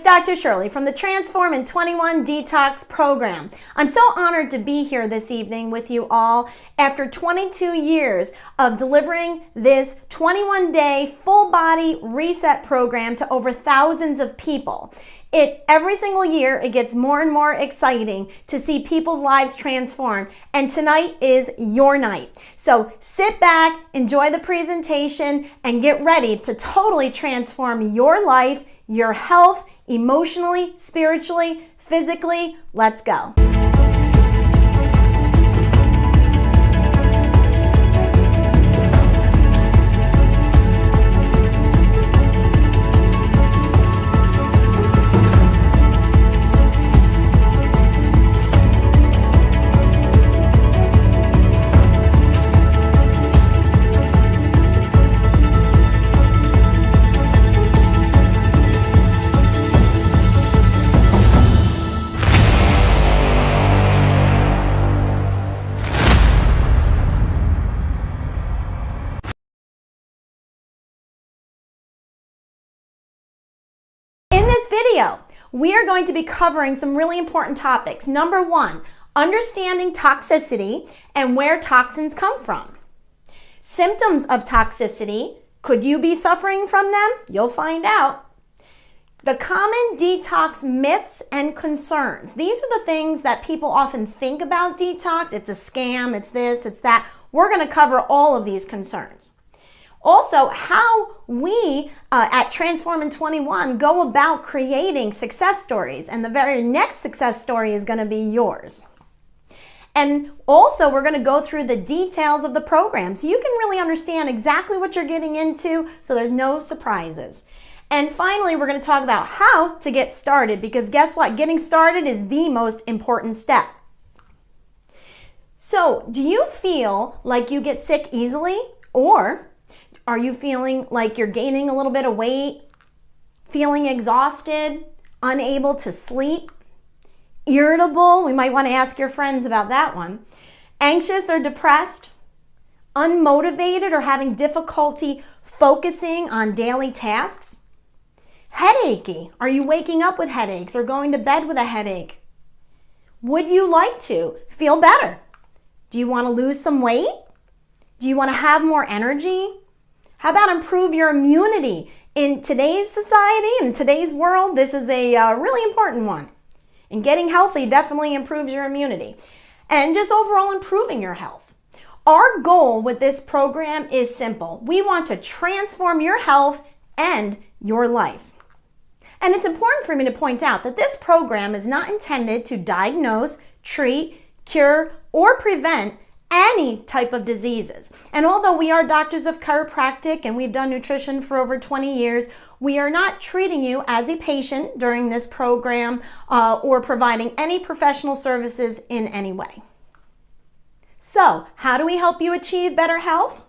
Dr. Shirley from the Transform in 21 Detox program. I'm so honored to be here this evening with you all after 22 years of delivering this 21-day full body reset program to over thousands of people. Every single year, it gets more and more exciting to see people's lives transform, and tonight is your night. So sit back, enjoy the presentation, and get ready to totally transform your life, your health, emotionally, spiritually, physically. Let's go. Video, we are going to be covering some really important topics. Number one, understanding toxicity and where toxins come from. Symptoms of toxicity. Could you be suffering from them? You'll find out. The common detox myths and concerns. These are the things that people often think about detox. It's a scam, it's this, it's that. We're going to cover all of these concerns. Also, how we at Transform in 21 go about creating success stories, and the very next success story is going to be yours. And also, we're going to go through the details of the program so you can really understand exactly what you're getting into so there's no surprises. And finally, we're going to talk about how to get started, because guess what? Getting started is the most important step. So, do you feel like you get sick easily, or are you feeling like you're gaining a little bit of weight, feeling exhausted, unable to sleep, irritable? We might want to ask your friends about that one. Anxious or depressed, unmotivated or having difficulty focusing on daily tasks? Headachy. Are you waking up with headaches or going to bed with a headache? Would you like to feel better? Do you want to lose some weight? Do you want to have more energy? How about improve your immunity? In today's society, in today's world, this is a really important one. And getting healthy definitely improves your immunity. And just overall improving your health. Our goal with this program is simple. We want to transform your health and your life. And it's important for me to point out that this program is not intended to diagnose, treat, cure, or prevent any type of diseases. And although we are doctors of chiropractic and we've done nutrition for over 20 years, we are not treating you as a patient during this program or providing any professional services in any way. So, how do we help you achieve better health?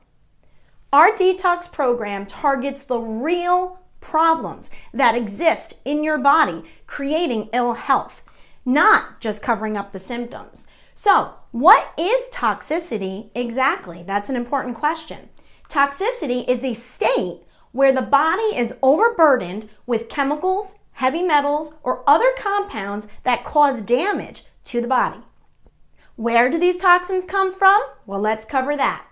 Our detox program targets the real problems that exist in your body, creating ill health, not just covering up the symptoms. So, what is toxicity exactly? That's an important question. Toxicity is a state where the body is overburdened with chemicals, heavy metals, or other compounds that cause damage to the body. Where do these toxins come from? Well, let's cover that.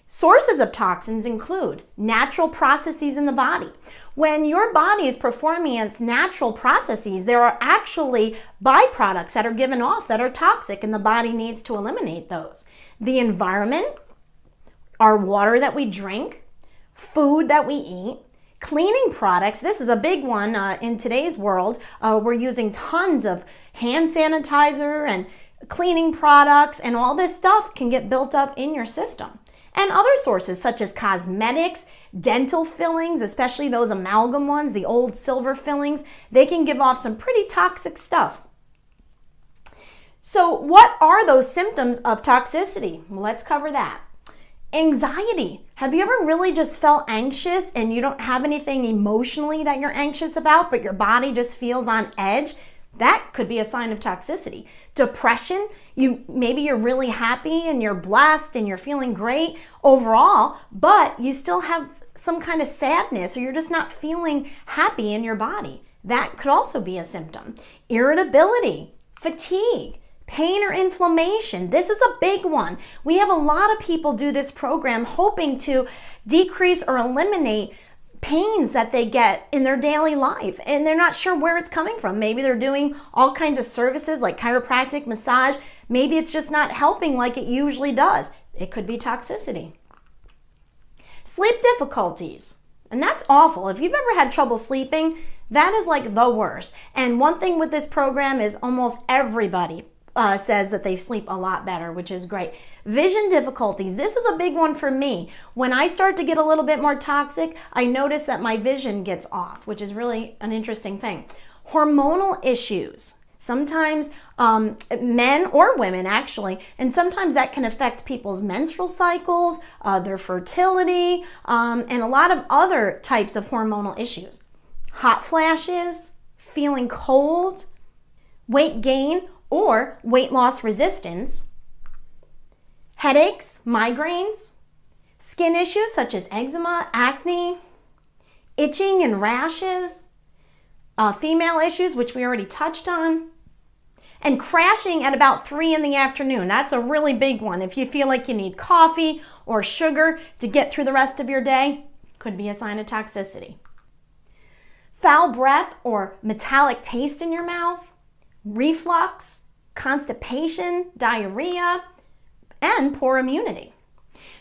Sources of toxins include natural processes in the body. When your body is performing its natural processes, there are actually byproducts that are given off that are toxic, and the body needs to eliminate those. The environment, our water that we drink, food that we eat, cleaning products. This is a big one in today's world. We're using tons of hand sanitizer and cleaning products, and all this stuff can get built up in your system. And other sources such as cosmetics, dental fillings, especially those amalgam ones, the old silver fillings, they can give off some pretty toxic stuff. So what are those symptoms of toxicity? Well, let's cover that. Anxiety. Have you ever really just felt anxious and you don't have anything emotionally that you're anxious about, but your body just feels on edge? That could be a sign of toxicity. Depression, maybe you're really happy and you're blessed and you're feeling great overall, but you still have some kind of sadness or you're just not feeling happy in your body. That could also be a symptom. Irritability, fatigue, pain or inflammation. This is a big one. We have a lot of people do this program hoping to decrease or eliminate pains that they get in their daily life, and they're not sure where it's coming from. Maybe they're doing all kinds of services like chiropractic, massage. Maybe it's just not helping like it usually does. It could be toxicity. Sleep difficulties, and that's awful. If you've ever had trouble sleeping, that is like the worst. And one thing with this program is almost everybody says that they sleep a lot better, which is great. Vision difficulties. This is a big one for me. When I start to get a little bit more toxic, I notice that my vision gets off, which is really an interesting thing. Hormonal issues. Sometimes men or women actually, and sometimes that can affect people's menstrual cycles, their fertility, and a lot of other types of hormonal issues. Hot flashes, feeling cold, weight gain or weight loss resistance, headaches, migraines, skin issues such as eczema, acne, itching and rashes, female issues, which we already touched on, and crashing at about 3 in the afternoon. That's a really big one. If you feel like you need coffee or sugar to get through the rest of your day, could be a sign of toxicity. Foul breath or metallic taste in your mouth, reflux, constipation, diarrhea, and poor immunity.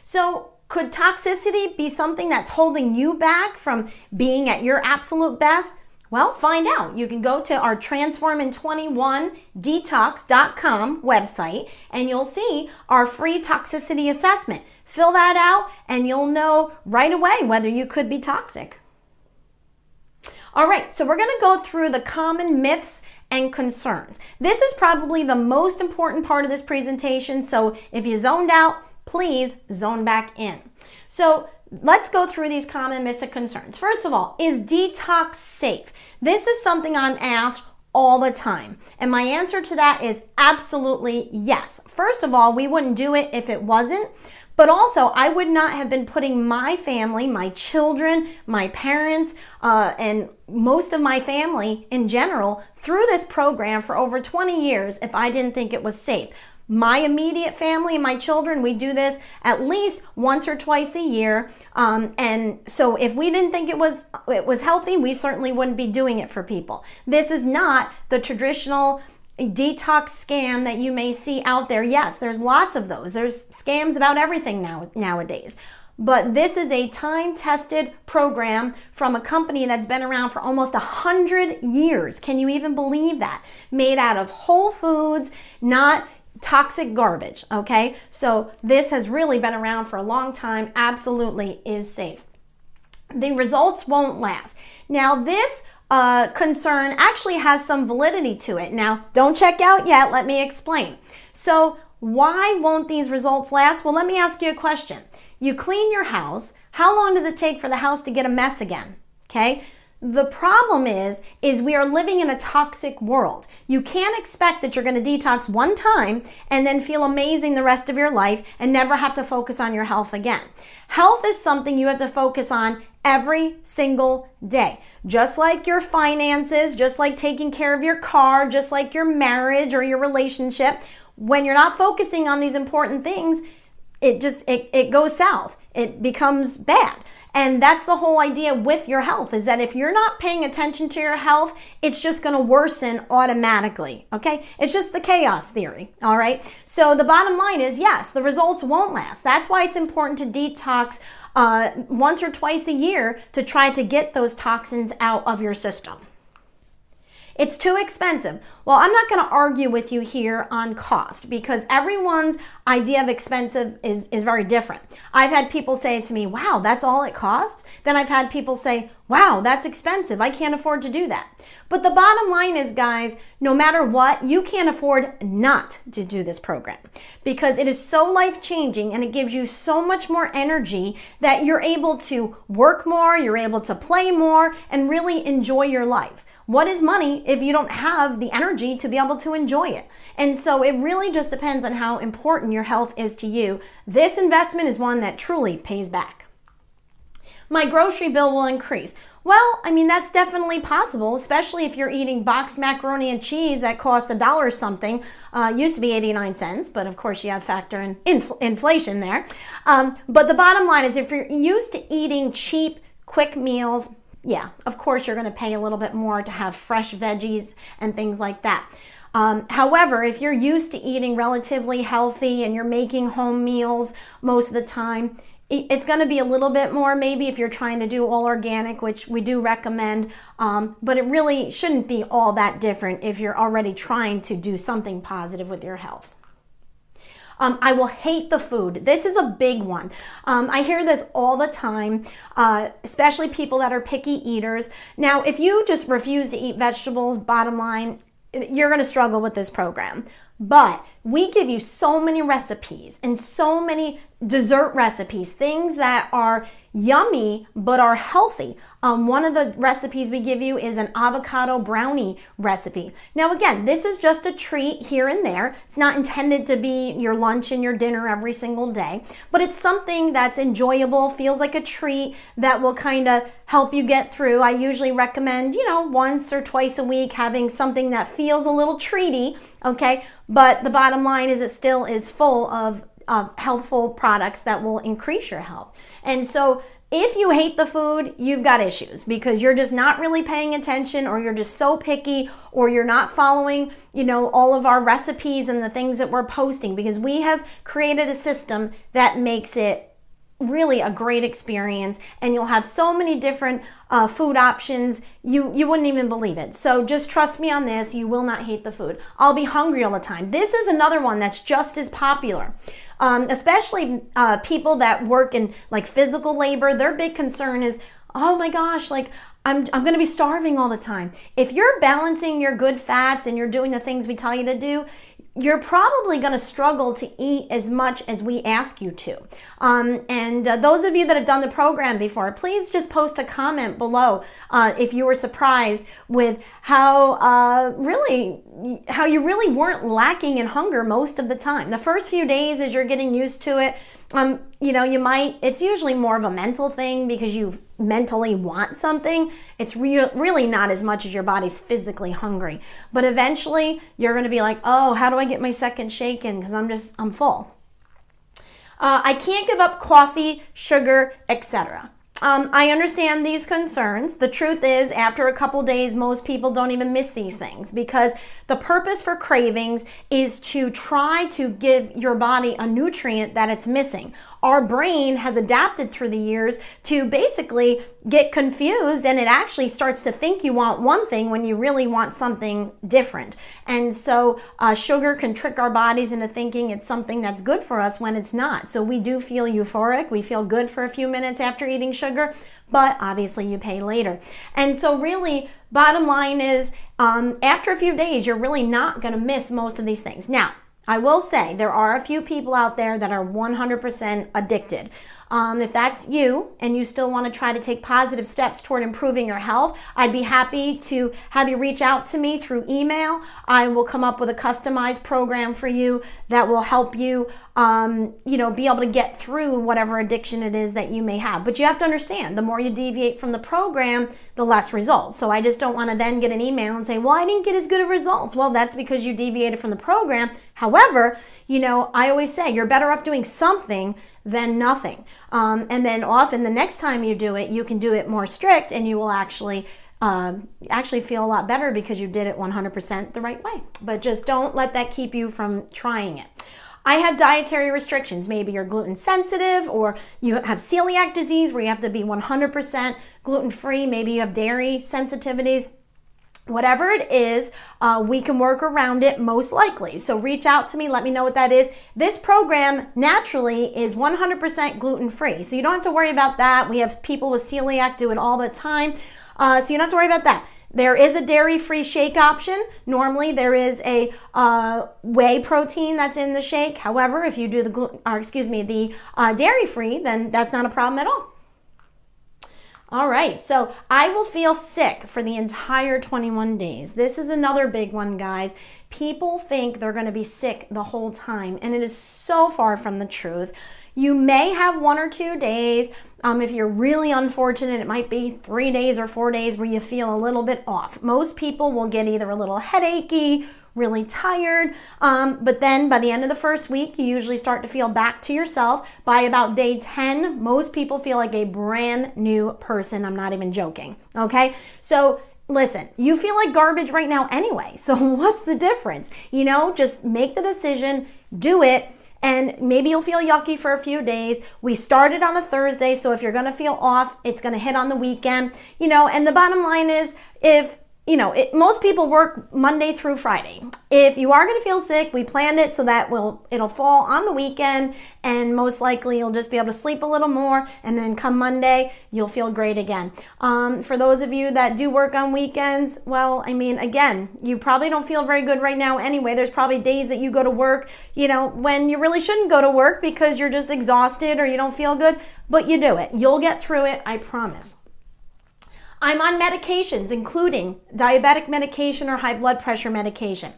So could toxicity be something that's holding you back from being at your absolute best? Well, find out. You can go to our transformin21detox.com website and you'll see our free toxicity assessment. Fill that out and you'll know right away whether you could be toxic. All right, so we're going to go through the common myths and concerns. This is probably the most important part of this presentation, so if you zoned out, please zone back in. So let's go through these common myths and concerns. First of all, is detox safe? This is something I'm asked all the time, and my answer to that is absolutely yes. First of all, we wouldn't do it if it wasn't. But also, I would not have been putting my family, my children, my parents, and most of my family in general through this program for over 20 years if I didn't think it was safe. My immediate family and my children, we do this at least once or twice a year. And so if we didn't think it was healthy, we certainly wouldn't be doing it for people. This is not the traditional detox scam that you may see out there. Yes, there's lots of those. There's scams about everything nowadays. But this is a time-tested program from a company that's been around for almost 100 years. Can you even believe that? Made out of whole foods, not toxic garbage, okay? So this has really been around for a long time, absolutely is safe. The results won't last. Now this concern actually has some validity to it. Now, don't check out yet. Let me explain. So why won't these results last? Well, let me ask you a question. You clean your house. How long does it take for the house to get a mess again? Okay. The problem is we are living in a toxic world. You can't expect that you're going to detox one time and then feel amazing the rest of your life and never have to focus on your health again. Health is something you have to focus on every single day. Just like your finances, just like taking care of your car, just like your marriage or your relationship. When you're not focusing on these important things, it goes south. It becomes bad. And that's the whole idea with your health, is that if you're not paying attention to your health, it's just going to worsen automatically, okay? It's just the chaos theory, all right? So the bottom line is, yes, the results won't last. That's why it's important to detox once or twice a year to try to get those toxins out of your system. It's too expensive. Well, I'm not going to argue with you here on cost because everyone's idea of expensive is very different. I've had people say to me, wow, that's all it costs? Then I've had people say, wow, that's expensive. I can't afford to do that. But the bottom line is, guys, no matter what, you can't afford not to do this program because it is so life-changing and it gives you so much more energy that you're able to work more, you're able to play more, and really enjoy your life. What is money if you don't have the energy to be able to enjoy it? And so it really just depends on how important your health is to you. This investment is one that truly pays back. my grocery bill will increase. Well, I mean, that's definitely possible, especially if you're eating boxed macaroni and cheese that costs $1 or something. Used to be 89 cents, but of course you have to factor in inflation there. But the bottom line is if you're used to eating cheap, quick meals, yeah, of course you're going to pay a little bit more to have fresh veggies and things like that. However, if you're used to eating relatively healthy and you're making home meals most of the time, it's going to be a little bit more maybe if you're trying to do all organic, which we do recommend, but it really shouldn't be all that different if you're already trying to do something positive with your health. I will hate the food. This is a big one. I hear this all the time, especially people that are picky eaters. Now, if you just refuse to eat vegetables, bottom line, you're going to struggle with this program. But we give you so many recipes and so many dessert recipes, things that are yummy but are healthy. One of the recipes we give you is an avocado brownie recipe. Now again, this is just a treat here and there. It's not intended to be your lunch and your dinner every single day, but it's something that's enjoyable, feels like a treat that will kind of help you get through. I usually recommend, once or twice a week having something that feels a little treaty, okay? But the bottom line is it still is full of healthful products that will increase your health. And so if you hate the food, you've got issues because you're just not really paying attention, or you're just so picky, or you're not following, all of our recipes and the things that we're posting, because we have created a system that makes it really a great experience, and you'll have so many different food options, you wouldn't even believe it. So just trust me on this, you will not hate the food. I'll be hungry all the time. This is another one that's just as popular. Especially people that work in like physical labor, their big concern is, oh my gosh, like I'm going to be starving all the time. If you're balancing your good fats and you're doing the things we tell you to do, you're probably going to struggle to eat as much as we ask you to. And those of you that have done the program before, please just post a comment below if you were surprised with how you really weren't lacking in hunger most of the time. The first few days as you're getting used to it, it's usually more of a mental thing because you mentally want something. It's really not as much as your body's physically hungry. But eventually you're going to be like, oh, how do I get my second shake in? Because I'm full. I can't give up coffee, sugar, etc. I understand these concerns. The truth is, after a couple days, most people don't even miss these things because the purpose for cravings is to try to give your body a nutrient that it's missing. Our brain has adapted through the years to basically get confused, and it actually starts to think you want one thing when you really want something different. And so sugar can trick our bodies into thinking it's something that's good for us when it's not. So we do feel euphoric. We feel good for a few minutes after eating sugar, but obviously you pay later. And so really, bottom line is, after a few days, you're really not going to miss most of these things. Now, I will say there are a few people out there that are 100% addicted. If that's you and you still want to try to take positive steps toward improving your health, I'd be happy to have you reach out to me through email. I will come up with a customized program for you that will help you, be able to get through whatever addiction it is that you may have. But you have to understand, the more you deviate from the program, the less results. So I just don't want to then get an email and say, well, I didn't get as good of results. Well, that's because you deviated from the program. However, I always say you're better off doing something than nothing. And then often the next time you do it, you can do it more strict, and you will actually feel a lot better because you did it 100% the right way. But just don't let that keep you from trying it. I have dietary restrictions. Maybe you're gluten sensitive, or you have celiac disease where you have to be 100% gluten-free. Maybe you have dairy sensitivities. Whatever it is, we can work around it most likely. So reach out to me, let me know what that is. This program naturally is 100% gluten-free, so you don't have to worry about that. We have people with celiac do it all the time, so you don't have to worry about that. There is a dairy-free shake option. Normally there is a whey protein that's in the shake. However, if you do the dairy-free, then that's not a problem at all. All right, so I will feel sick for the entire 21 days. This is another big one, guys. People think they're going to be sick the whole time, and it is so far from the truth. You may have 1 or 2 days. If you're really unfortunate, it might be 3 days or 4 days where you feel a little bit off. Most people will get either a little headachy, really tired, but then by the end of the first week, you usually start to feel back to yourself. By about day 10, most people feel like a brand new person. I'm not even joking, okay? So listen, you feel like garbage right now anyway, so what's the difference? You know, just make the decision, do it, and maybe you'll feel yucky for a few days. We started on a Thursday, so if you're gonna feel off, it's gonna hit on the weekend, you know, and the bottom line is, if you know, most people work Monday through Friday. If you are going to feel sick, we planned it so that it'll fall on the weekend, and most likely you'll just be able to sleep a little more, and then come Monday, you'll feel great again. For those of you that do work on weekends, well, I mean, again, you probably don't feel very good right now anyway. There's probably days that you go to work, you know, when you really shouldn't go to work because you're just exhausted or you don't feel good, but you do it. You'll get through it, I promise. I'm on medications, including diabetic medication or high blood pressure medication.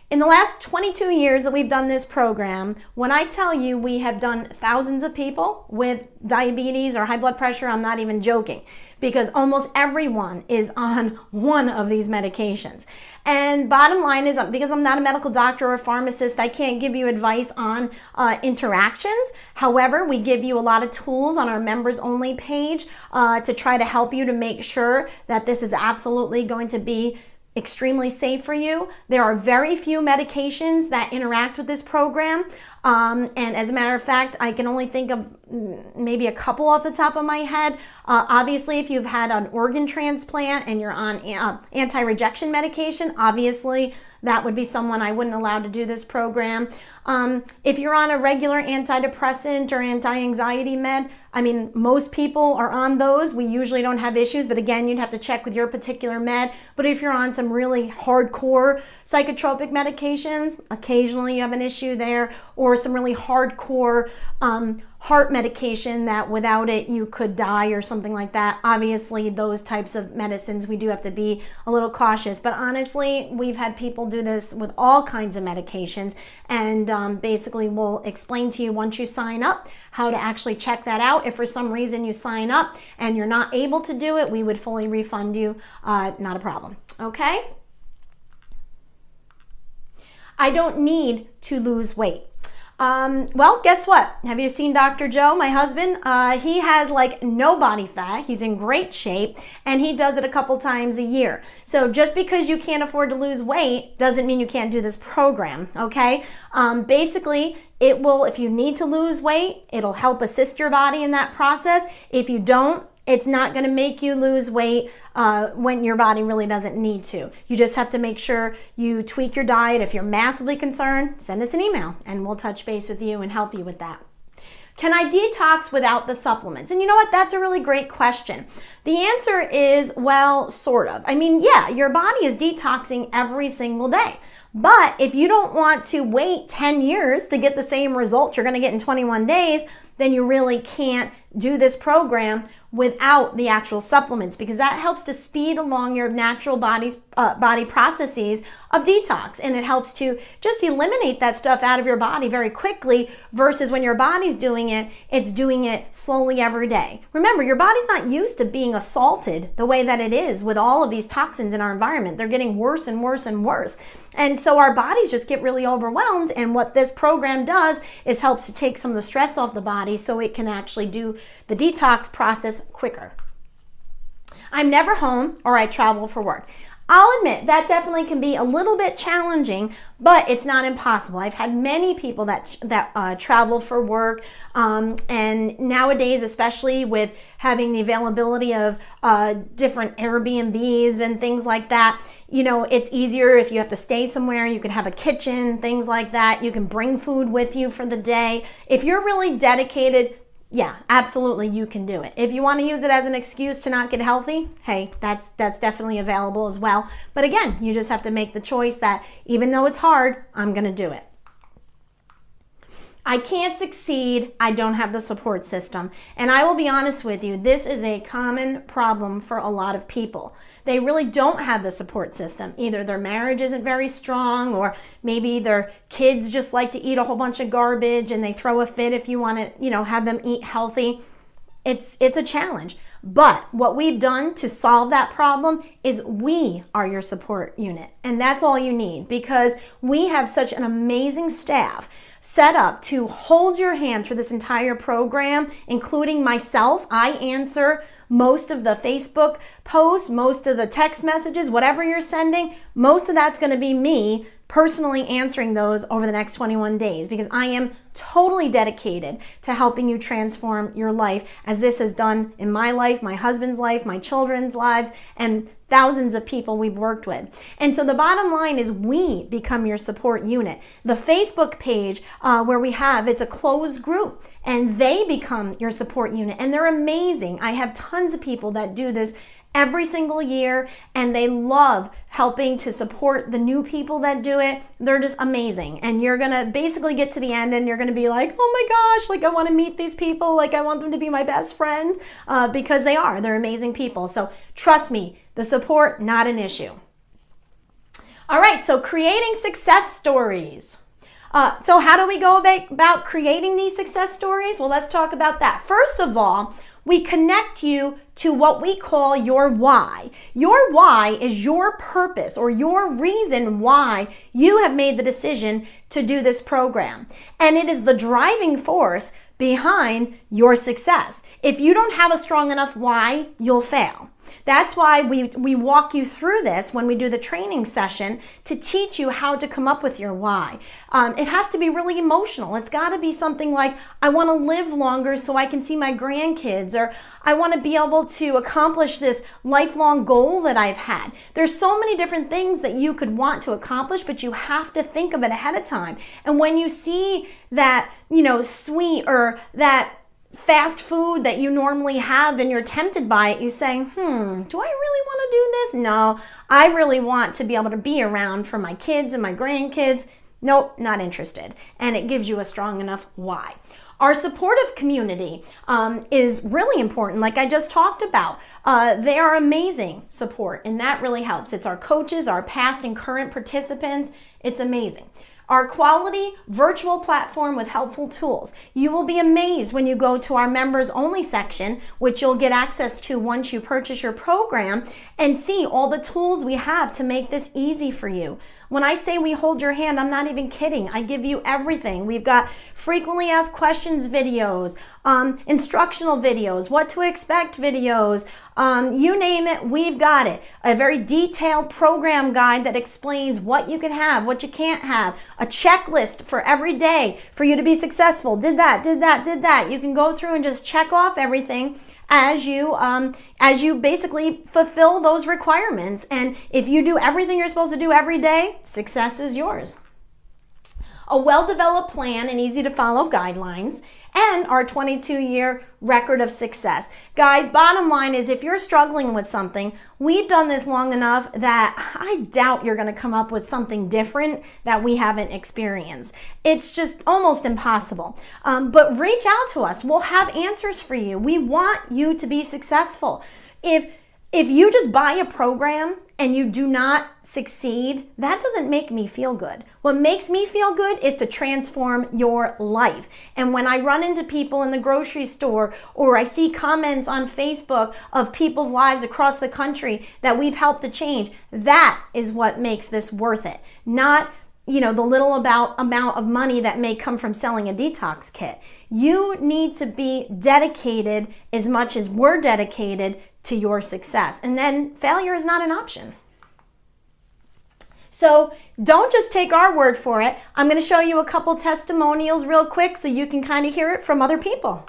In the last 22 years that we've done this program, when I tell you we have done thousands of people with diabetes or high blood pressure, I'm not even joking, because almost everyone is on one of these medications. And bottom line is, because I'm not a medical doctor or a pharmacist, I can't give you advice on interactions. However, we give you a lot of tools on our members only page to try to help you to make sure that this is absolutely going to be extremely safe for you. There are very few medications that interact with this program. And as a matter of fact, I can only think of maybe a couple off the top of my head. Obviously, if you've had an organ transplant and you're on anti-rejection medication, obviously that would be someone I wouldn't allow to do this program. If you're on a regular antidepressant or anti-anxiety med, I mean, most people are on those. We usually don't have issues, but again, you'd have to check with your particular med. But if you're on some really hardcore psychotropic medications, occasionally you have an issue there, or some really hardcore heart medication that without it you could die or something like that. Obviously, those types of medicines, we do have to be a little cautious. But honestly, we've had people do this with all kinds of medications, and basically we'll explain to you once you sign up how to actually check that out. If for some reason you sign up and you're not able to do it, we would fully refund you. Not a problem, okay? I don't need to lose weight. Well, guess what? Have you seen Dr. Joe, my husband? He has like no body fat. He's in great shape, and he does it a couple times a year. So just because you can't afford to lose weight doesn't mean you can't do this program, okay? Basically, it will, if you need to lose weight, it'll help assist your body in that process. If you don't, it's not going to make you lose weight when your body really doesn't need to. You just have to make sure you tweak your diet. If you're massively concerned, send us an email and we'll touch base with you and help you with that. Can I detox without the supplements? And you know what? That's a really great question. The answer is, well, sort of. I mean, yeah, your body is detoxing every single day. But if you don't want to wait 10 years to get the same results you're going to get in 21 days, then you really can't do this program without the actual supplements, because that helps to speed along your natural body processes of detox, and it helps to just eliminate that stuff out of your body very quickly, versus when your body's doing it, it's doing it slowly every day. Remember, your body's not used to being assaulted the way that it is with all of these toxins in our environment. They're getting worse and worse and worse. And so our bodies just get really overwhelmed, and what this program does is helps to take some of the stress off the body so it can actually do the detox process quicker. I'm never home, or I travel for work. I'll admit that definitely can be a little bit challenging, but it's not impossible. I've had many people that travel for work, and nowadays, especially with having the availability of different Airbnbs and things like that, you know, it's easier if you have to stay somewhere. You can have a kitchen, things like that. You can bring food with you for the day. If you're really dedicated, yeah, absolutely, you can do it. If you want to use it as an excuse to not get healthy, hey, that's definitely available as well. But again, you just have to make the choice that even though it's hard, I'm going to do it. I can't succeed. I don't have the support system. And I will be honest with you, this is a common problem for a lot of people. They really don't have the support system. Either their marriage isn't very strong, or maybe their kids just like to eat a whole bunch of garbage and they throw a fit if you want to, have them eat healthy. It's a challenge. But what we've done to solve that problem is we are your support unit. And that's all you need, because we have such an amazing staff set up to hold your hand through this entire program, including myself. I answer most of the Facebook posts, most of the text messages, whatever you're sending, most of that's going to be me personally answering those over the next 21 days, because I am totally dedicated to helping you transform your life, as this has done in my life, my husband's life, my children's lives, and thousands of people we've worked with. And so the bottom line is we become your support unit. The Facebook page where we have, it's a closed group, and they become your support unit, and they're amazing. I have tons of people that do this every single year, and they love helping to support the new people that do it. They're just amazing. And you're gonna basically get to the end and you're gonna be like, oh my gosh, like I wanna meet these people, like I want them to be my best friends, because they're amazing people. So trust me, the support, not an issue. All right, so creating success stories. So how do we go about creating these success stories? Well, let's talk about that. First of all, we connect you to what we call your why. Your why is your purpose, or your reason why you have made the decision to do this program. And it is the driving force behind your success. If you don't have a strong enough why, you'll fail. That's why we walk you through this when we do the training session, to teach you how to come up with your why. It has to be really emotional. It's got to be something like, I want to live longer so I can see my grandkids, or I want to be able to accomplish this lifelong goal that I've had. There's so many different things that you could want to accomplish, but you have to think of it ahead of time. And when you see that, sweet or that fast food that you normally have and you're tempted by it, you say, do I really want to do this? No, I really want to be able to be around for my kids and my grandkids. Nope, not interested. And it gives you a strong enough why. Our supportive community is really important, like I just talked about. They are amazing support, and that really helps. It's our coaches, our past and current participants. It's amazing. Our quality virtual platform with helpful tools. You will be amazed when you go to our members only section, which you'll get access to once you purchase your program, and see all the tools we have to make this easy for you. When I say we hold your hand, I'm not even kidding. I give you everything. We've got frequently asked questions videos, instructional videos, what to expect videos, you name it, we've got it. A very detailed program guide that explains what you can have, what you can't have, a checklist for every day for you to be successful. Did that, did that, did that. You can go through and just check off everything as you basically fulfill those requirements. And if you do everything you're supposed to do every day, success is yours. A well-developed plan and easy to follow guidelines, and our 22-year record of success. Guys, bottom line is, if you're struggling with something, we've done this long enough that I doubt you're going to come up with something different that we haven't experienced. It's just almost impossible. But reach out to us. We'll have answers for you. We want you to be successful. If you just buy a program and you do not succeed, that doesn't make me feel good. What makes me feel good is to transform your life. And when I run into people in the grocery store, or I see comments on Facebook of people's lives across the country that we've helped to change, that is what makes this worth it. Not the little amount of money that may come from selling a detox kit. You need to be dedicated as much as we're dedicated to your success. And then failure is not an option. So don't just take our word for it. I'm going to show you a couple testimonials real quick so you can kind of hear it from other people.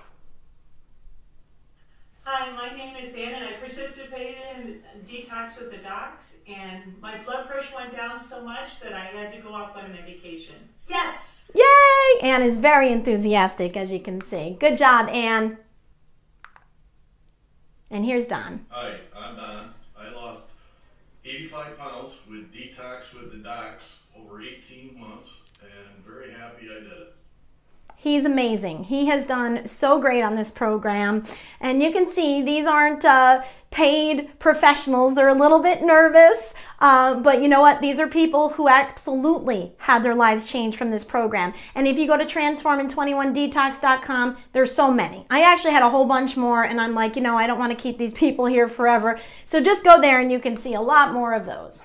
Hi, my name is Ann, and I participated in Detox with the Docs, and my blood pressure went down so much that I had to go off on medication. Yes! Yay! Ann is very enthusiastic, as you can see. Good job, Ann. And here's Don. Hi, I'm Don. I lost 85 pounds with Detox with the Docs over 18 months, and very happy I did it. He's amazing. He has done so great on this program. And you can see these aren't paid professionals. They're a little bit nervous, but you know what? These are people who absolutely had their lives changed from this program. And if you go to transforming21detox.com, there's so many. I actually had a whole bunch more, and I'm like, I don't want to keep these people here forever. So just go there and you can see a lot more of those.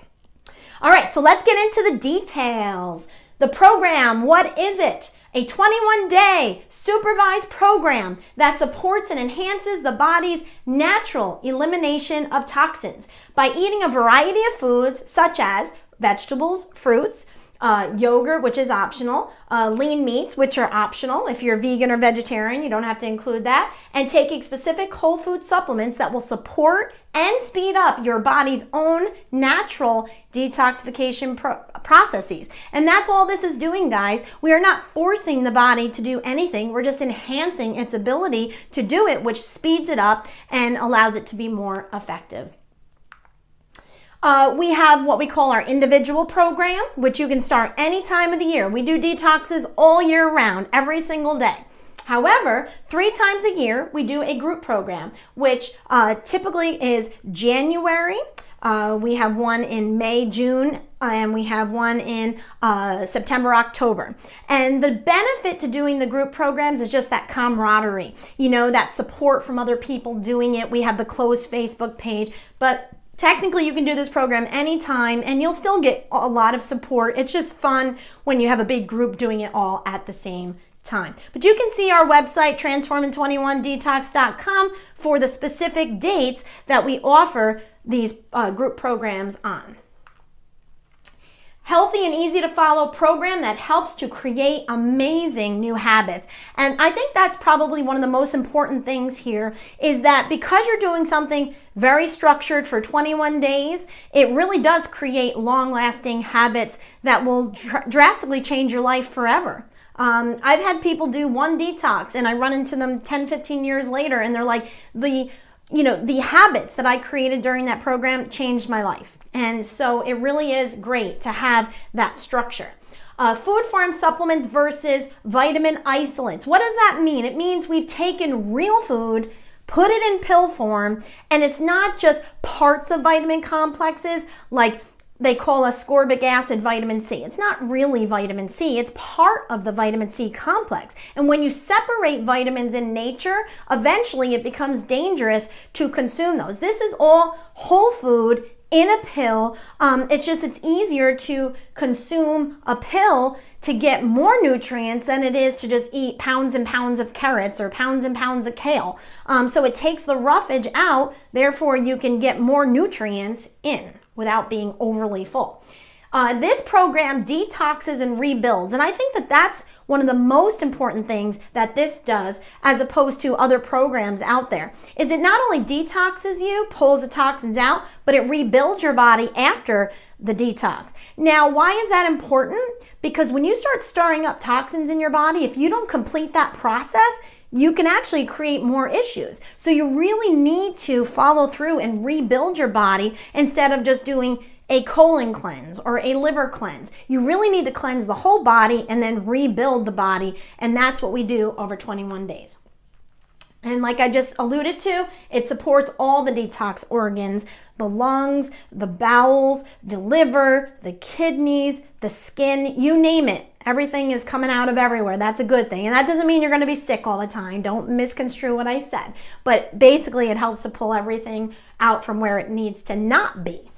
All right, so let's get into the details. The program, what is it? A 21-day supervised program that supports and enhances the body's natural elimination of toxins by eating a variety of foods such as vegetables, fruits, yogurt, which is optional, lean meats, which are optional. If you're vegan or vegetarian, you don't have to include that, and taking specific whole food supplements that will support and speed up your body's own natural detoxification processes. And that's all this is doing, guys. We are not forcing the body to do anything. We're just enhancing its ability to do it, which speeds it up and allows it to be more effective. We have what we call our individual program, which you can start any time of the year. We do detoxes all year round, every single day. However, 3 times a year, we do a group program, which typically is January. We have one in May, June, and we have one in September, October. And the benefit to doing the group programs is just that camaraderie, that support from other people doing it. We have the closed Facebook page, but technically, you can do this program anytime and you'll still get a lot of support. It's just fun when you have a big group doing it all at the same time. But you can see our website, transforming21detox.com, for the specific dates that we offer these group programs on. Healthy and easy to follow program that helps to create amazing new habits. And I think that's probably one of the most important things here, is that because you're doing something very structured for 21 days, it really does create long-lasting habits that will drastically change your life forever. I've had people do one detox and I run into them 10, 15 years later and they're like, the habits that I created during that program changed my life. And so it really is great to have that structure. Food form supplements versus vitamin isolates. What does that mean? It means we've taken real food, put it in pill form, and it's not just parts of vitamin complexes like they call ascorbic acid vitamin C. It's not really vitamin C. It's part of the vitamin C complex. And when you separate vitamins in nature, eventually it becomes dangerous to consume those. This is all whole food in a pill. It's easier to consume a pill to get more nutrients than it is to just eat pounds and pounds of carrots or pounds and pounds of kale. So it takes the roughage out, therefore you can get more nutrients in without being overly full. This program detoxes and rebuilds, and I think that that's one of the most important things that this does as opposed to other programs out there, is it not only detoxes you, pulls the toxins out, but it rebuilds your body after the detox. Now, why is that important? Because when you start stirring up toxins in your body, if you don't complete that process, you can actually create more issues. So you really need to follow through and rebuild your body instead of just doing a colon cleanse or a liver cleanse. You really need to cleanse the whole body and then rebuild the body, and that's what we do over 21 days. And like I just alluded to, it supports all the detox organs, the lungs, the bowels, the liver, the kidneys, the skin, you name it. Everything is coming out of everywhere. That's a good thing. And that doesn't mean you're going to be sick all the time. Don't misconstrue what I said. But basically, it helps to pull everything out from where it needs to not be.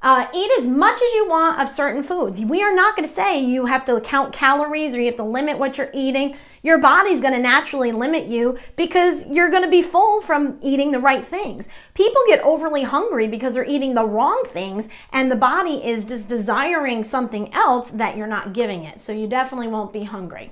Eat as much as you want of certain foods. We are not going to say you have to count calories or you have to limit what you're eating. Your body's going to naturally limit you because you're going to be full from eating the right things. People get overly hungry because they're eating the wrong things, and the body is just desiring something else that you're not giving it. So you definitely won't be hungry.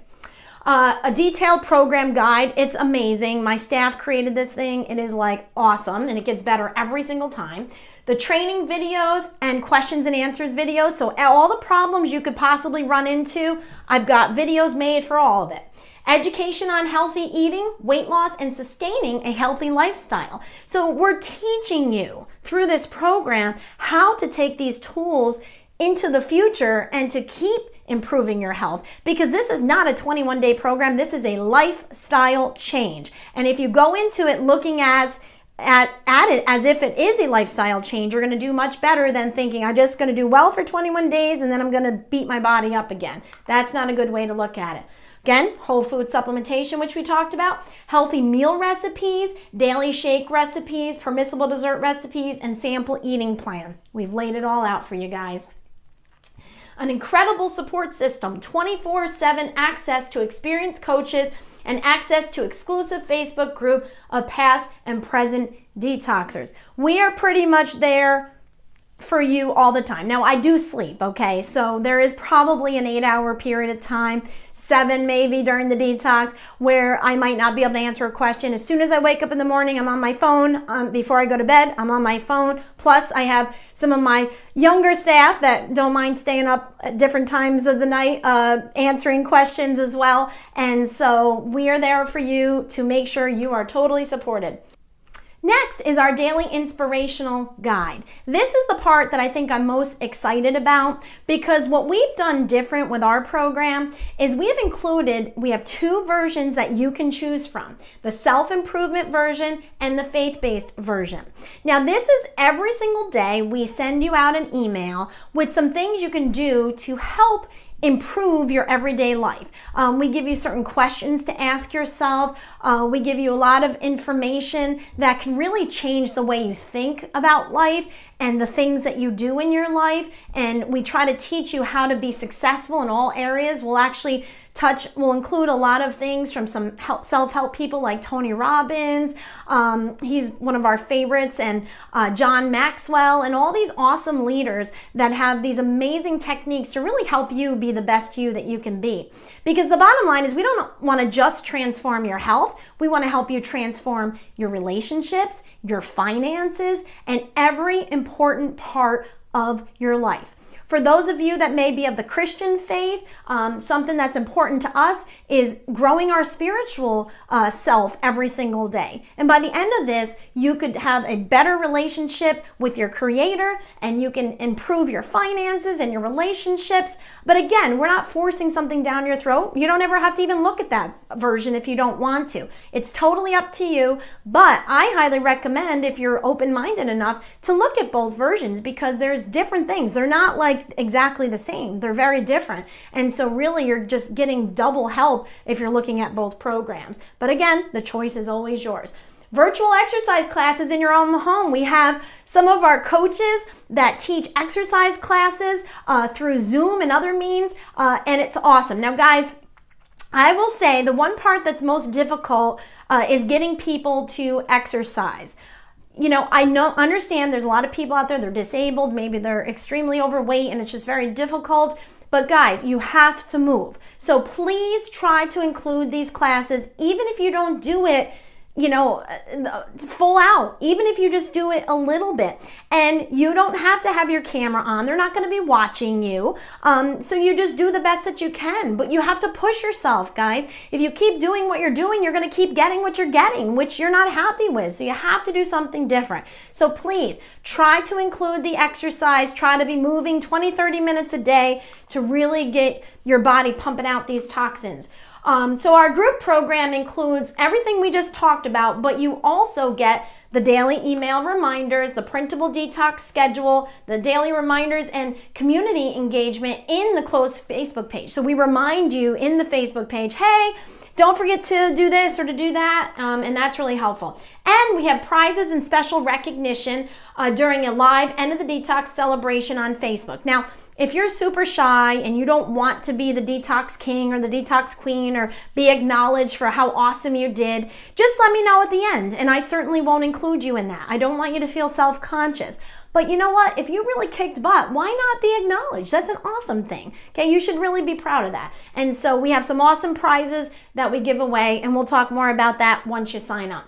A detailed program guide. It's amazing. My staff created this thing. It is like awesome, and it gets better every single time. The training videos and questions and answers videos. So all the problems you could possibly run into, I've got videos made for all of it. Education on healthy eating, weight loss, and sustaining a healthy lifestyle. So we're teaching you through this program how to take these tools into the future and to keep improving your health, because this is not a 21-day program. This is a lifestyle change. And if you go into it looking at it as if it is a lifestyle change, you're going to do much better than thinking, I'm just going to do well for 21 days and then I'm going to beat my body up again. That's not a good way to look at it. Again, whole food supplementation, which we talked about, healthy meal recipes, daily shake recipes, permissible dessert recipes, and sample eating plan. We've laid it all out for you guys. An incredible support system, 24/7 access to experienced coaches, and access to exclusive Facebook group of past and present detoxers. We are pretty much there for you all the time. Now, I do sleep, okay? So there is probably an 8-hour period of time, 7 maybe during the detox, where I might not be able to answer a question. As soon as I wake up in the morning, I'm on my phone. Before I go to bed, I'm on my phone. Plus, I have some of my younger staff that don't mind staying up at different times of the night, answering questions as well. And so we are there for you to make sure you are totally supported. Next is our daily inspirational guide. This is the part that I think I'm most excited about, because what we've done different with our program is we have 2 versions that you can choose from, the self-improvement version and the faith-based version. Now, this is every single day we send you out an email with some things you can do to help improve your everyday life. We give you certain questions to ask yourself. We give you a lot of information that can really change the way you think about life and the things that you do in your life. And we try to teach you how to be successful in all areas. We'll include a lot of things from some self-help people like Tony Robbins. He's one of our favorites, and John Maxwell, and all these awesome leaders that have these amazing techniques to really help you be the best you that you can be. Because the bottom line is we don't want to just transform your health. We want to help you transform your relationships, your finances, and every important part of your life. For those of you that may be of the Christian faith, something that's important to us is growing our spiritual self every single day. And by the end of this, you could have a better relationship with your Creator, and you can improve your finances and your relationships. But again, we're not forcing something down your throat. You don't ever have to even look at that version if you don't want to. It's totally up to you. But I highly recommend, if you're open-minded enough, to look at both versions, because there's different things. They're not like exactly the same. They're very different. And so really you're just getting double help if you're looking at both programs. But again, the choice is always yours. Virtual exercise classes in your own home. We have some of our coaches that teach exercise classes through Zoom and other means, and it's awesome. Now guys, I will say the one part that's most difficult is getting people to exercise. You know, understand there's a lot of people out there, they're disabled, maybe they're extremely overweight, and it's just very difficult. But guys, you have to move. So please try to include these classes, even if you don't do it, you know, full out, even if you just do it a little bit. And you don't have to have your camera on. They're not going to be watching you. So you just do the best that you can. But you have to push yourself, guys. If you keep doing what you're doing, you're going to keep getting what you're getting, which you're not happy with. So you have to do something different. So please try to include the exercise. Try to be moving 20-30 minutes a day to really get your body pumping out these toxins. So our group program includes everything we just talked about, but you also get the daily email reminders, the printable detox schedule, the daily reminders, and community engagement in the closed Facebook page. So we remind you in the Facebook page, hey, don't forget to do this or to do that, and that's really helpful. And we have prizes and special recognition during a live End of the Detox celebration on Facebook. Now, if you're super shy and you don't want to be the detox king or the detox queen or be acknowledged for how awesome you did, just let me know at the end, and I certainly won't include you in that. I don't want you to feel self-conscious. But you know what? If you really kicked butt, why not be acknowledged? That's an awesome thing. Okay, you should really be proud of that. And so we have some awesome prizes that we give away, and we'll talk more about that once you sign up.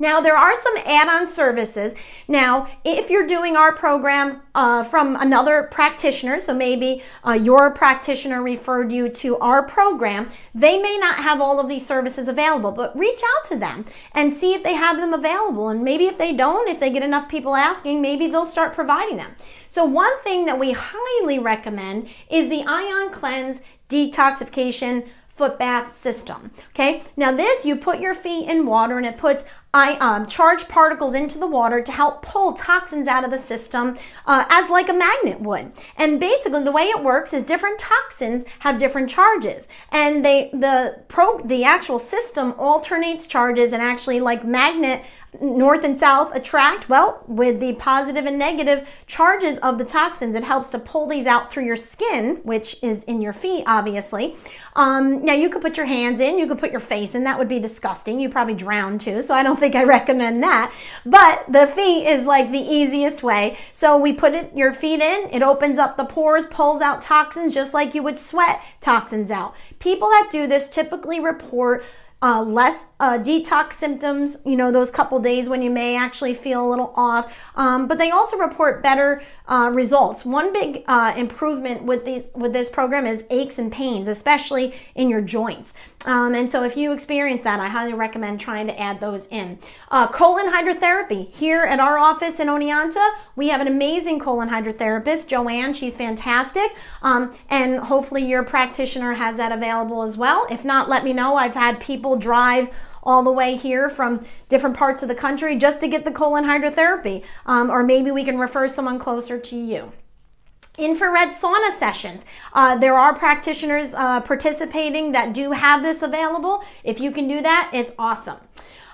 Now, there are some add-on services. Now, if you're doing our program from another practitioner, so maybe your practitioner referred you to our program, they may not have all of these services available, but reach out to them and see if they have them available. And maybe if they don't, if they get enough people asking, maybe they'll start providing them. So one thing that we highly recommend is the Ion Cleanse Detoxification Foot Bath System. Okay, now this, you put your feet in water and it puts charged particles into the water to help pull toxins out of the system as like a magnet would. And basically the way it works is different toxins have different charges, and the actual system alternates charges, and actually like magnet north and south attract, well, with the positive and negative charges of the toxins, it helps to pull these out through your skin, which is in your feet, obviously. Now you could put your hands in, you could put your face in, that would be disgusting. You probably drown too, so I don't think I recommend that. But the feet is like the easiest way. So we put your feet in, it opens up the pores, pulls out toxins just like you would sweat toxins out. People that do this typically report less detox symptoms, you know, those couple days when you may actually feel a little off, but they also report better results. One big improvement with this program is aches and pains, especially in your joints. And so if you experience that, I highly recommend trying to add those in. Colon hydrotherapy. Here at our office in Oneonta, we have an amazing colon hydrotherapist, Joanne. She's fantastic. And hopefully your practitioner has that available as well. If not, let me know. I've had people drive all the way here from different parts of the country just to get the colon hydrotherapy. Or maybe we can refer someone closer to you. Infrared sauna sessions. There are practitioners participating that do have this available. If you can do that, it's awesome.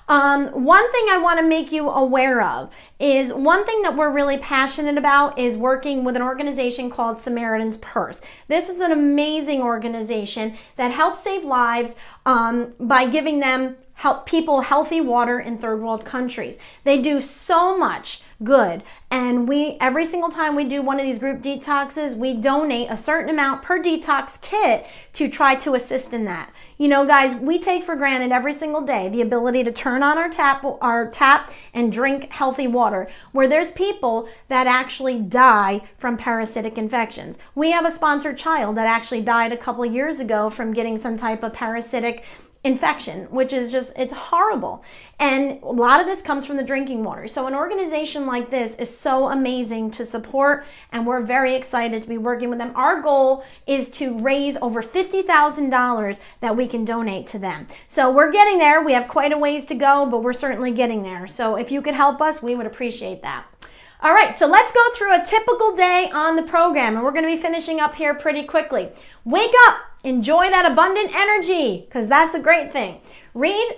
One thing I want to make you aware of is one thing that we're really passionate about is working with an organization called Samaritan's Purse. This is an amazing organization that helps save lives by giving them people healthy water in third world countries. They do so much good, and every single time we do one of these group detoxes, we donate a certain amount per detox kit to try to assist in that. You know, guys, we take for granted every single day the ability to turn on our tap and drink healthy water, where there's people that actually die from parasitic infections. We have a sponsored child that actually died a couple of years ago from getting some type of parasitic infection, which is just, it's horrible. And a lot of this comes from the drinking water. So an organization like this is so amazing to support, and we're very excited to be working with them. Our goal is to raise over $50,000 that we can donate to them. So we're getting there. We have quite a ways to go, but we're certainly getting there. So if you could help us, we would appreciate that. All right, so let's go through a typical day on the program, and we're going to be finishing up here pretty quickly. Wake up, enjoy that abundant energy, because that's a great thing. Read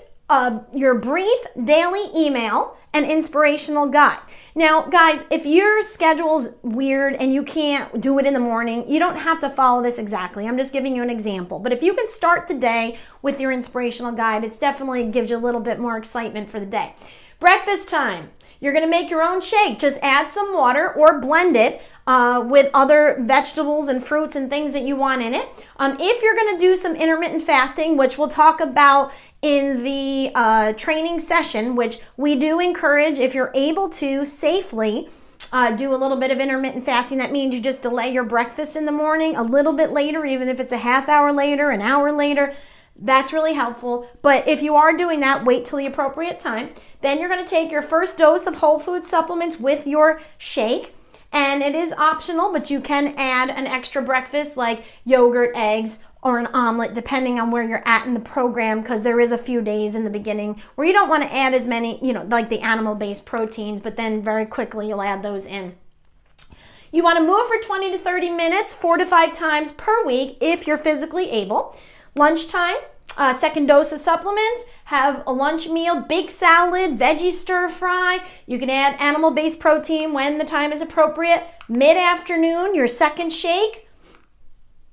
your brief daily email and inspirational guide. Now, guys, if your schedule's weird and you can't do it in the morning, you don't have to follow this exactly. I'm just giving you an example. But if you can start the day with your inspirational guide, it definitely gives you a little bit more excitement for the day. Breakfast time. You're going to make your own shake. Just add some water or blend it with other vegetables and fruits and things that you want in it. If you're going to do some intermittent fasting, which we'll talk about in the training session, which we do encourage if you're able to safely do a little bit of intermittent fasting. That means you just delay your breakfast in the morning a little bit later, even if it's a half hour later, an hour later. That's really helpful. But if you are doing that, wait till the appropriate time. Then you're going to take your first dose of whole food supplements with your shake. And it is optional, but you can add an extra breakfast like yogurt, eggs, or an omelet, depending on where you're at in the program, because there is a few days in the beginning where you don't want to add as many, like the animal-based proteins, but then very quickly you'll add those in. You want to move for 20 to 30 minutes, 4 to 5 times per week if you're physically able. Lunchtime, second dose of supplements, have a lunch meal, big salad, veggie stir fry. You can add animal-based protein when the time is appropriate. Mid-afternoon, your second shake.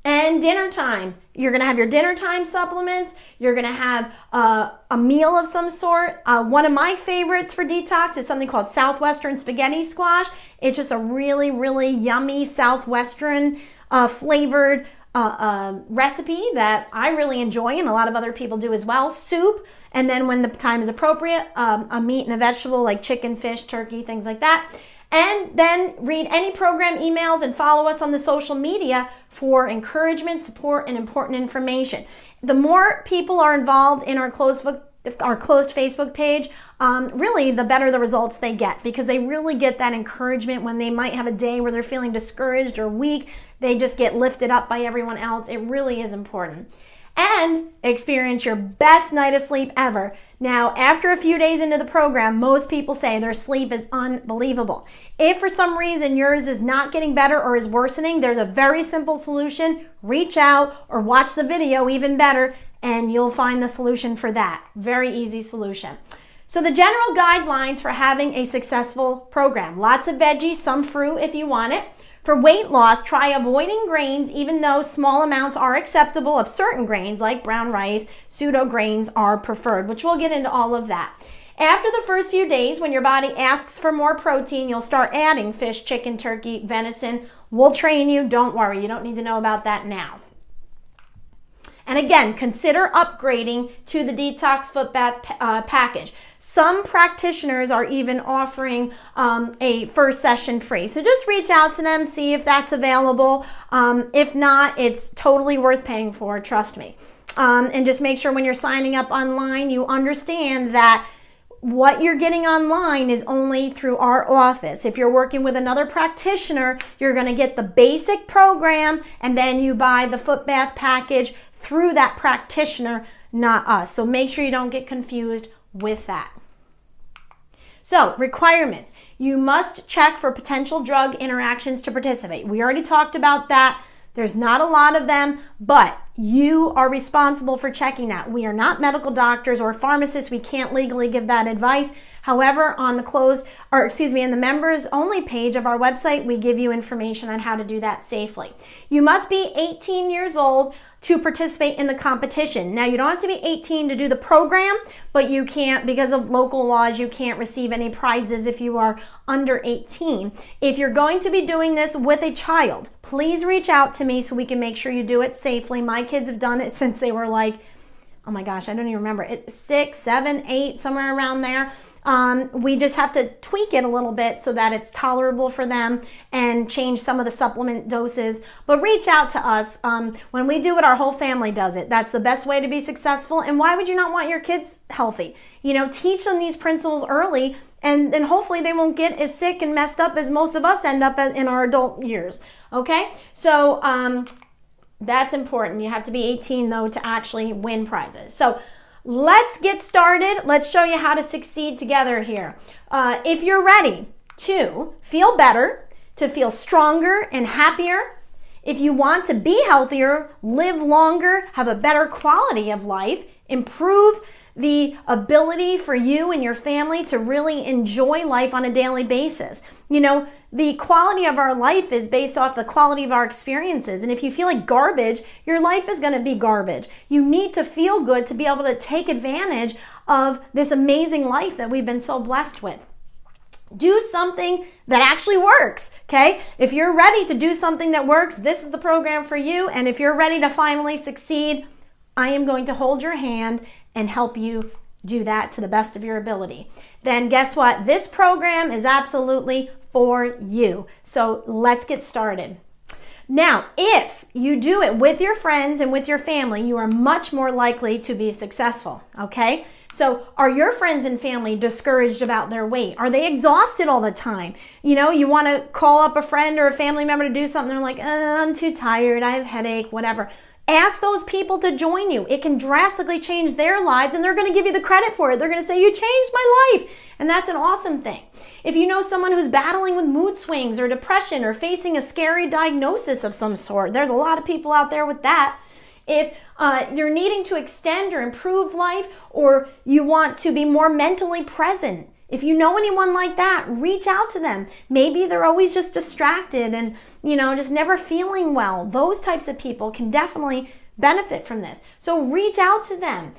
And dinner time. You're going to have your dinner time supplements. You're going to have a meal of some sort. One of my favorites for detox is something called Southwestern spaghetti squash. It's just a really, really yummy Southwestern flavored recipe that I really enjoy and a lot of other people do as well. Soup, and then when the time is appropriate, a meat and a vegetable like chicken, fish, turkey, things like that. And then read any program emails and follow us on the social media for encouragement, support, and important information. The more people are involved in our closed Facebook page, really the better the results they get, because they really get that encouragement when they might have a day where they're feeling discouraged or weak. They just get lifted up by everyone else. It really is important. And experience your best night of sleep ever. Now, after a few days into the program, most people say their sleep is unbelievable. If for some reason yours is not getting better or is worsening, there's a very simple solution. Reach out or watch the video, even better, and you'll find the solution for that. Very easy solution. So the general guidelines for having a successful program: lots of veggies, some fruit if you want it. For weight loss, try avoiding grains, even though small amounts are acceptable of certain grains like brown rice. Pseudo grains are preferred, which we'll get into all of that. After the first few days, when your body asks for more protein, you'll start adding fish, chicken, turkey, venison. We'll train you. Don't worry. You don't need to know about that now. And again, consider upgrading to the Detox Foot Bath package. Some practitioners are even offering a first session free. So just reach out to them, see if that's available. If not, it's totally worth paying for, trust me. And just make sure when you're signing up online, you understand that what you're getting online is only through our office. If you're working with another practitioner, you're going to get the basic program, and then you buy the foot bath package through that practitioner, not us. So make sure you don't get confused with that. So, requirements. You must check for potential drug interactions to participate. We already talked about that. There's not a lot of them, but you are responsible for checking that. We are not medical doctors or pharmacists. We can't legally give that advice. However, on the in the members only page of our website, we give you information on how to do that safely. You must be 18 years old to participate in the competition. Now, you don't have to be 18 to do the program, but you can't, because of local laws, you can't receive any prizes if you are under 18. If you're going to be doing this with a child, please reach out to me so we can make sure you do it safely. My kids have done it since they were like, oh my gosh, I don't even remember, 6, 7, 8, somewhere around there. We just have to tweak it a little bit so that it's tolerable for them and change some of the supplement doses. But reach out to us. When we do it, our whole family does it. That's the best way to be successful. And why would you not want your kids healthy? You know, teach them these principles early, and then hopefully they won't get as sick and messed up as most of us end up in our adult years. Okay? So that's important. You have to be 18, though, to actually win prizes. So let's get started. Let's show you how to succeed together here. If you're ready to feel better, to feel stronger and happier, if you want to be healthier, live longer, have a better quality of life, improve the ability for you and your family to really enjoy life on a daily basis. You know, the quality of our life is based off the quality of our experiences. And if you feel like garbage, your life is going to be garbage. You need to feel good to be able to take advantage of this amazing life that we've been so blessed with. Do something that actually works, okay? If you're ready to do something that works, this is the program for you. And if you're ready to finally succeed, I am going to hold your hand and help you do that to the best of your ability. Then guess what? This program is absolutely for you. So let's get started. Now, if you do it with your friends and with your family, you are much more likely to be successful, okay? So are your friends and family discouraged about their weight? Are they exhausted all the time? You know, you want to call up a friend or a family member to do something, they're like, I'm too tired, I have a headache, whatever. Ask those people to join you. It can drastically change their lives, and they're going to give you the credit for it. They're going to say, you changed my life. And that's an awesome thing. If you know someone who's battling with mood swings or depression or facing a scary diagnosis of some sort, there's a lot of people out there with that. If you're needing to extend or improve life, or you want to be more mentally present, if you know anyone like that, reach out to them. Maybe they're always just distracted and, you know, just never feeling well. Those types of people can definitely benefit from this. So reach out to them,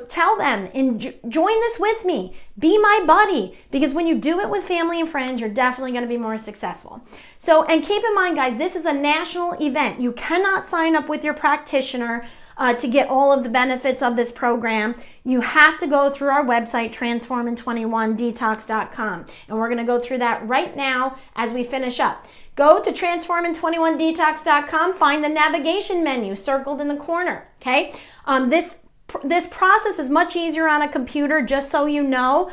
tell them, and join this with me. Be my buddy, because when you do it with family and friends, you're definitely going to be more successful. So, and keep in mind, guys, this is a national event. You cannot sign up with your practitioner to get all of the benefits of this program. You have to go through our website, transformin21detox.com. And we're going to go through that right now as we finish up. Go to transformin21detox.com, find the navigation menu circled in the corner, okay? This process is much easier on a computer, just so you know.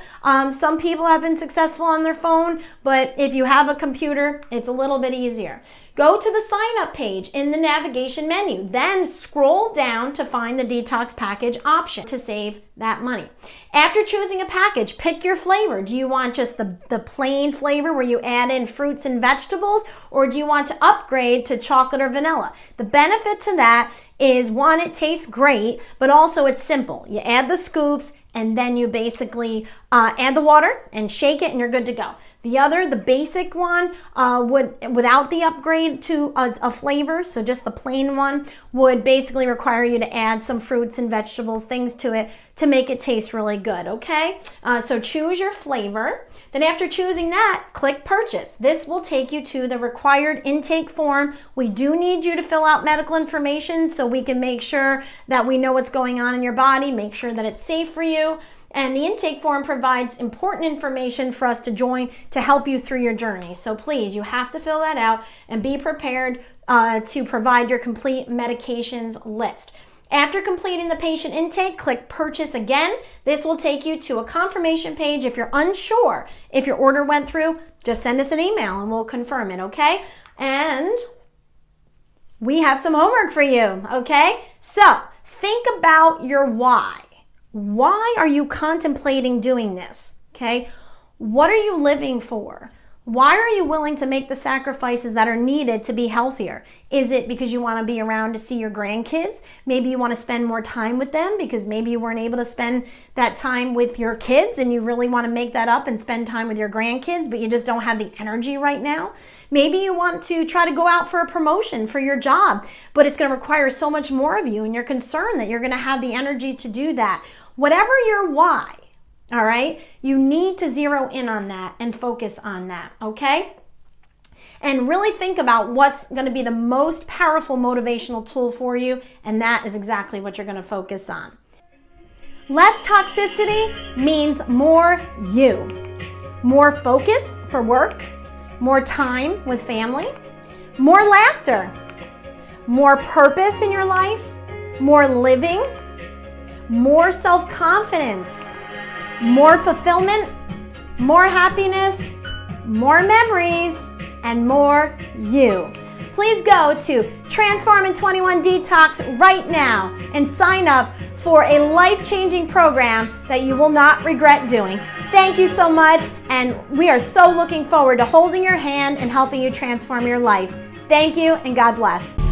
Some people have been successful on their phone, but if you have a computer, it's a little bit easier. Go to the sign up page in the navigation menu, then scroll down to find the detox package option to save that money. After choosing a package, pick your flavor. Do you want just the plain flavor where you add in fruits and vegetables, or do you want to upgrade to chocolate or vanilla? The benefit to that is, one, it tastes great, but also it's simple. You add the scoops, and then you basically add the water and shake it, and you're good to go. The other, the basic one, without the upgrade to a flavor, so just the plain one, would basically require you to add some fruits and vegetables, things to it, to make it taste really good, okay? So choose your flavor. Then after choosing that, click purchase. This will take you to the required intake form. We do need you to fill out medical information so we can make sure that we know what's going on in your body, make sure that it's safe for you. And the intake form provides important information for us to join to help you through your journey. So please, you have to fill that out and be prepared to provide your complete medications list. After completing the patient intake, click purchase again. This will take you to a confirmation page. If you're unsure if your order went through, just send us an email and we'll confirm it, okay? And we have some homework for you, okay? So think about your why. Why are you contemplating doing this? Okay? What are you living for? Why are you willing to make the sacrifices that are needed to be healthier? Is it because you want to be around to see your grandkids? Maybe you want to spend more time with them because maybe you weren't able to spend that time with your kids and you really want to make that up and spend time with your grandkids, but you just don't have the energy right now. Maybe you want to try to go out for a promotion for your job, but it's going to require so much more of you and you're concerned that you're going to have the energy to do that. Whatever your why, all right, you need to zero in on that and focus on that, okay? And really think about what's going to be the most powerful motivational tool for you, and that is exactly what you're going to focus on. Less toxicity means more you. More focus for work, more time with family, more laughter, more purpose in your life, more living, more self-confidence, more fulfillment, more happiness, more memories, and more you. Please go to Transformin' 21 Detox right now and sign up for a life-changing program that you will not regret doing. Thank you so much, and we are so looking forward to holding your hand and helping you transform your life. Thank you, and God bless.